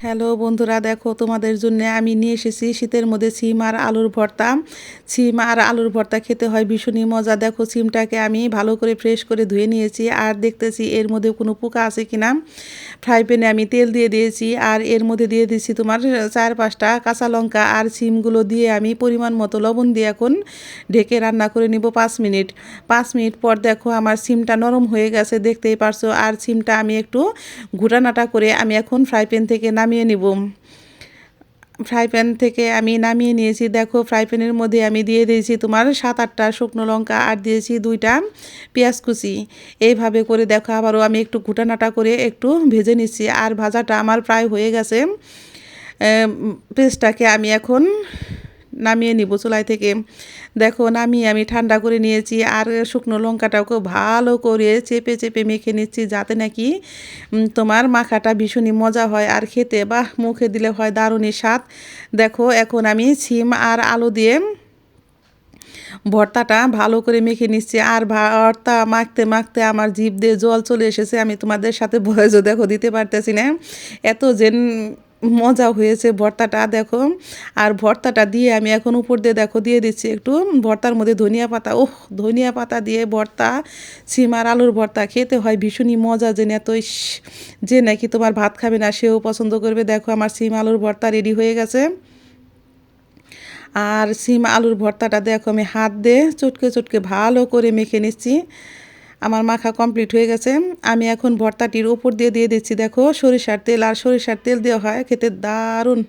Hello বন্ধুরা, দেখো তোমাদের জন্য আমি নিয়ে এসেছি শীতের মধ্যে সিম আর আলুর ভর্তা। সিম আর আলুর ভর্তা খেতে হয় ভীষণই মজা। দেখো সিমটাকে আমি ভালো করে ফ্রেশ করে ধুয়ে নিয়েছি আর দেখতেছি এর মধ্যে কোনো পোকা আছে কিনা। ফ্রাই প্যানে আমি তেল দিয়ে দিয়েছি আর এর মধ্যে দিয়ে দিয়েছি তোমার 4-5টা কাঁচা লঙ্কা আর সিমগুলো দিয়ে আমি পরিমাণ মতো লবণ দিয়ে এখন ঢেকে রান্না করে নিব 5 মিনিট। 5 মিনিট পর দেখো আমার সিমটা নরম হয়ে গেছে, দেখতেই পারছো। আর সিমটা আমি একটু ঘুটানাটা করে আমি এখন ফ্রাই প্যান থেকে নামিয়ে নিব। ফ্রাই প্যান থেকে আমি নামিয়ে নিয়েছি। দেখো ফ্রাই প্যানের মধ্যে আমি দিয়ে দিয়েছি তোমার 7-8টা শুকনো লঙ্কা আর দিয়েছি 2টা পেঁয়াজ কুচি। এইভাবে করে দেখো আবারও আমি একটু ঘুটানাটা করে একটু ভেজে নিচ্ছি আর ভাজাটা আমার প্রায় হয়ে গেছে। পেস্টটাকে আমি এখন নামিয়ে নিব চুলাই থেকে। দেখো নামিয়ে আমি ঠান্ডা করে নিয়েছি আর শুকনো লঙ্কাটাকে ভালো করে চেপে চেপে মেখে নিচ্ছি, যাতে নাকি তোমার মাখাটা ভীষণই মজা হয় আর খেতে বা মুখে দিলে হয় দারুণই স্বাদ। দেখো এখন আমি সিম আর আলু দিয়ে ভর্তাটা ভালো করে মেখে নিচ্ছি আর ভর্তা মাখতে মাখতে আমার জিভ দিয়ে জল চলে এসেছে। আমি তোমাদের সাথে ভয়েসও দেখো দিতে পারতেছি না, এত যে মজা হয়েছে ভর্তাটা। দেখো আর ভর্তাটা দিয়ে আমি এখন উপর দিয়ে দেখো দিয়ে দিচ্ছি একটু ভর্তার মধ্যে ধনিয়া পাতা। ওহ, ধনিয়া পাতা দিয়ে ভর্তা, সিম আর আলুর ভর্তা খেতে হয় ভীষণই মজা। যে এত যে নাকি তোমার ভাত খাবে না সেও পছন্দ করবে। দেখো আমার সিম আলুর ভর্তা রেডি হয়ে গেছে। আর সিম আলুর ভর্তাটা দেখো আমি হাত দিয়ে চটকে চটকে ভালো করে মেখে নিচ্ছি। আমার মাখা কমপ্লিট হয়ে গেছে। আমি এখন ভর্তাটির উপর দিয়ে দিয়ে দিচ্ছি দেখো সরিষার তেল। আর সরিষার তেল দেওয়া হয় খেতে দারুণ।